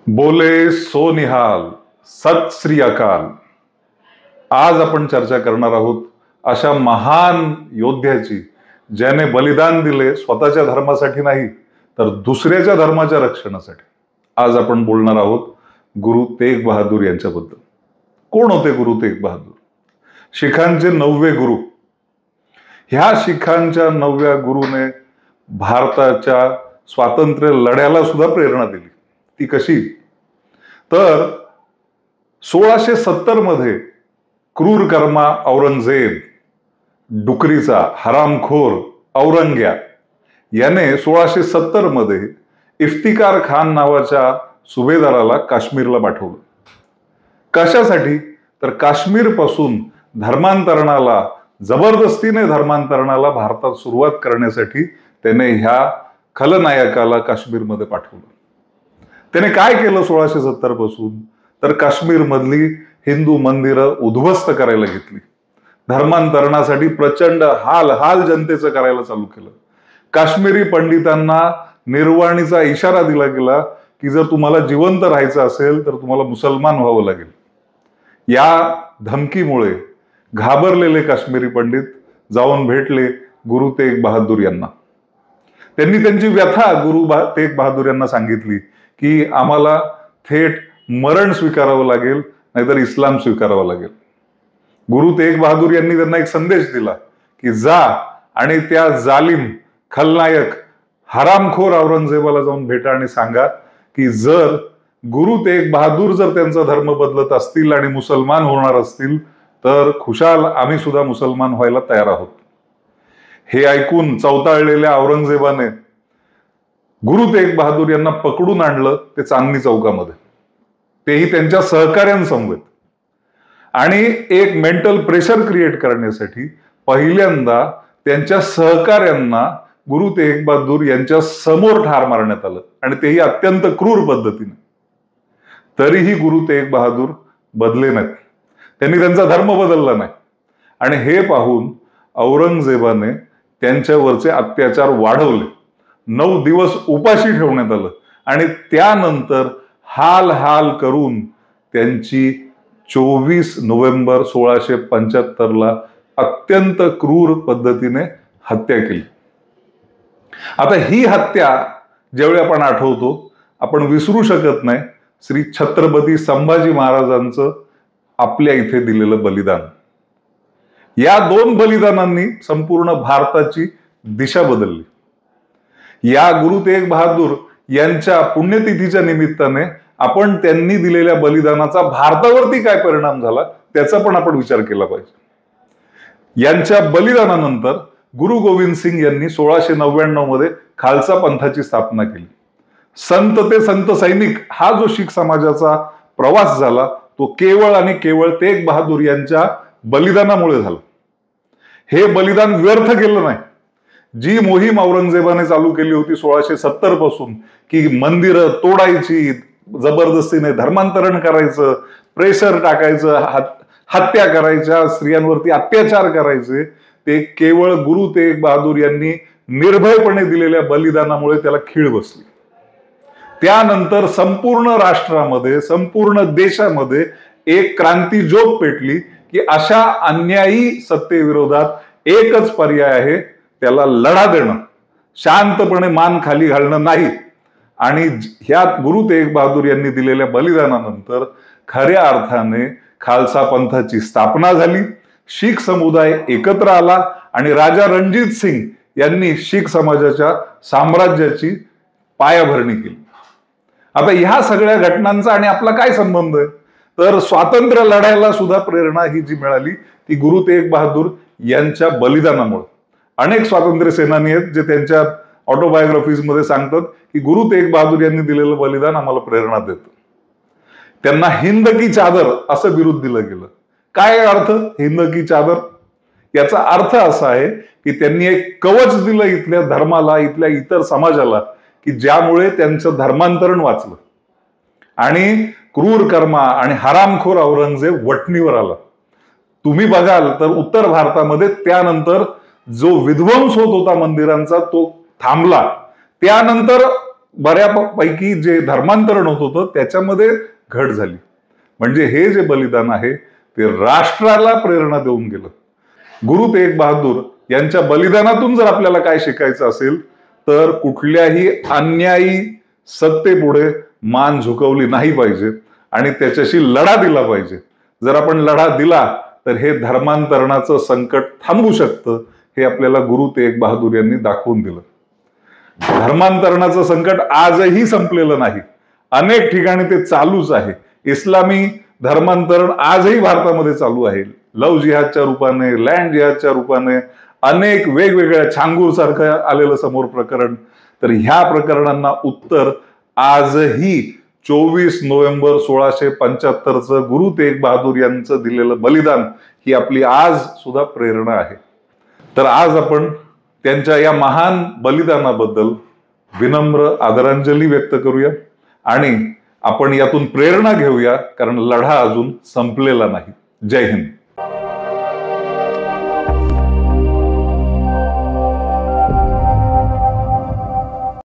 बोले सो निहाल, सत श्री अकाल। आज आपण चर्चा करणार आहोत अशा महान योद्ध्याची, ज्याने बलिदान दिले स्वतःच्या धर्मासाठी नाही तर दुसऱ्याच्या धर्माच्या रक्षणासाठी। आज आपण बोलणार आहोत गुरु तेग बहादूर यांच्याबद्दल। कोण होते गुरु तेग बहादूर? शिखांचे 9वे गुरु। ह्या शिखांच्या 9व्या गुरुने भारताच्या स्वातंत्र्य लढ्याला सुद्धा प्रेरणा दिली। ती कशी? तर 1670 मध्ये क्रूर कर्मा औरंगजेब, डुकरीचा हरामखोर औरंग्या याने 1670 मध्ये इफ्तिकार खान नावाच्या सुभेदाराला काश्मीरला पाठवलं। कशासाठी? तर काश्मीर पासून जबरदस्तीने धर्मांतरणाला भारतात सुरुवात करण्यासाठी त्याने ह्या खलनायकाला काश्मीरमध्ये पाठवलं। त्याने काय केलं 1670 पासून? तर काश्मीर मधली हिंदू मंदिरं उद्ध्वस्त करायला घेतली। धर्मांतरणासाठी प्रचंड हाल जनतेचं करायला चालू केलं। काश्मीरी पंडितांना निर्वाणीचा इशारा दिला गेला की जर तुम्हाला जिवंत राहायचं असेल तर तुम्हाला मुसलमान व्हावं लागेल। या धमकीमुळे घाबरलेले काश्मीरी पंडित जाऊन भेटले गुरु तेग बहादूर यांना। त्यांनी त्यांची व्यथा गुरु तेग बहादूर यांना सांगितली की आम्हाला थेट मरण स्वीकारावं लागेल, नाहीतर इस्लाम स्वीकारावं लागेल। गुरु तेग बहादूर यांनी त्यांना एक संदेश दिला की जा आणि त्या जालिम खलनायक हरामखोर औरंगजेबाला जाऊन भेटा आणि सांगा की जर गुरु तेग बहादूर जर त्यांचा धर्म बदलत असतील आणि मुसलमान होणार असतील तर खुशाल आम्ही सुद्धा मुसलमान व्हायला तयार आहोत। हे ऐकून चवताळलेल्या औरंगजेबाने गुरु तेग बहादूर यांना पकडून आणलं ते चांदणी चौकामध्ये, तेही त्यांच्या सहकार्यांसमवेत। आणि एक मेंटल प्रेशर क्रिएट करण्यासाठी पहिल्यांदा त्यांच्या सहकार्यांना गुरु तेग बहादूर यांच्या समोर ठार मारण्यात आलं, आणि तेही अत्यंत क्रूर पद्धतीने। तरीही गुरु तेग बहादूर बदले नाहीत, त्यांनी त्यांचा धर्म बदलला नाही। आणि हे पाहून औरंगजेबाने त्यांच्यावरचे अत्याचार वाढवले। 9 दिवस उपाशी ठेवण्यात आलं आणि त्यानंतर हाल करून त्यांची 24 नोव्हेंबर 1675 अत्यंत क्रूर पद्धतीने हत्या केली। आता ही हत्या ज्यावेळी आपण आठवतो, आपण विसरू शकत नाही श्री छत्रपती संभाजी महाराजांचं आपल्या इथे दिलेलं बलिदान। या 2 बलिदानांनी संपूर्ण भारताची दिशा बदलली। या गुरु तेग बहादूर यांच्या पुण्यतिथीच्या निमित्ताने आपण त्यांनी दिलेल्या बलिदानाचा भारतावरती काय परिणाम झाला त्याचा पण आपण विचार केला पाहिजे। यांच्या बलिदानानंतर गुरु गोविंद सिंग यांनी 1699 मध्ये खालसा पंथाची स्थापना केली। संत ते संत सैनिक हा जो शीख समाजाचा प्रवास झाला तो केवळ आणि केवळ तेग बहादूर यांच्या बलिदानामुळे झाला। हे बलिदान व्यर्थ गेलं नाही। जी मोहीम औरंगजेबाने चालू केली होती 1670 पासून की मंदिरं तोडायची, जबरदस्तीने धर्मांतरण करायचं, प्रेशर टाकायचं, हत्या करायच्या, स्त्रियांवरती अत्याचार करायचे, ते केवळ गुरु तेग बहादूर यांनी निर्भयपणे दिलेल्या बलिदानामुळे त्याला खीळ बसली। त्यानंतर संपूर्ण राष्ट्रामध्ये, संपूर्ण देशामध्ये एक क्रांती ज्योत पेटली की अशा अन्यायी सत्तेविरोधात एकच पर्याय आहे, त्याला लढा देणं, शांतपणे मान खाली घालणं नाही। आणि ह्या गुरु तेग बहादूर यांनी दिलेल्या बलिदानानंतर खऱ्या अर्थाने खालसा पंथाची स्थापना झाली। शीख समुदाय एकत्र आला आणि राजा रणजित सिंग यांनी शीख समाजाच्या साम्राज्याची पायाभरणी केली। आता ह्या सगळ्या घटनांचा आणि आपला काय संबंध आहे? तर स्वातंत्र्य लढायला सुद्धा प्रेरणा ही जी मिळाली ती गुरु तेग बहादूर यांच्या बलिदानामुळे। अनेक स्वातंत्र्य सेनानी आहेत जे त्यांच्या ऑटोबायोग्राफीज मध्ये सांगतात की गुरु तेग बहादूर यांनी दिलेलं बलिदान आम्हाला प्रेरणा देतं। त्यांना हिंद की चादर असं बिरुद दिलं गेलं। काय अर्थ हिंद की चादर? याचा अर्थ असा आहे की त्यांनी एक कवच दिलं इथल्या धर्माला, इथल्या इतर समाजाला, की ज्यामुळे त्यांचं धर्मांतरण वाचलं आणि क्रूर कर्मा आणि हरामखोर औरंगजेब वठणीवर आला। तुम्ही बघाल तर उत्तर भारतामध्ये त्यानंतर जो विध्वंस होत होता मंदिरांचा तो थांबला। त्यानंतर बऱ्यापैकी जे धर्मांतरण होत होतं त्याच्यामध्ये घट झाली. म्हणजे हे जे बलिदान आहे ते राष्ट्राला प्रेरणा देऊन गेलं. गुरु तेग बहादूर यांच्या बलिदानातून जर आपल्याला काय शिकायचं असेल तर कुठल्याही अन्यायी सत्तेपुढे मान झुकवली नाही पाहिजे आणि त्याच्याशी लढा दिला पाहिजे. जर आपण लढा दिला तर हे धर्मांतरणाचं संकट थांबू शकतं, हे आपल्याला गुरु तेग बहादूर यांनी दाखवून दिलं. धर्मांतरणाचं संकट आजही संपलेलं नाही, अनेक ठिकाणी ते चालूच आहे. इस्लामी धर्मांतरण आजही भारतामध्ये चालू आहे, लव्ह जिहादच्या रूपाने, लँड जिहादच्या रूपाने, अनेक वेगवेगळ्या छांगूर सारखं आलेलं समोर प्रकरण. तर ह्या प्रकरणांना उत्तर आजही 24 नोव्हेंबर 1675चं गुरु तेग बहादूर यांचं दिलेलं बलिदान ही आपली आज सुद्धा प्रेरणा आहे. तर आज आपण त्यांच्या या महान बलिदानाबद्दल विनम्र आदरांजली व्यक्त करूया आणि आपण यातून प्रेरणा घेऊया, कारण लढा अजून संपलेला नाही. जय हिंद.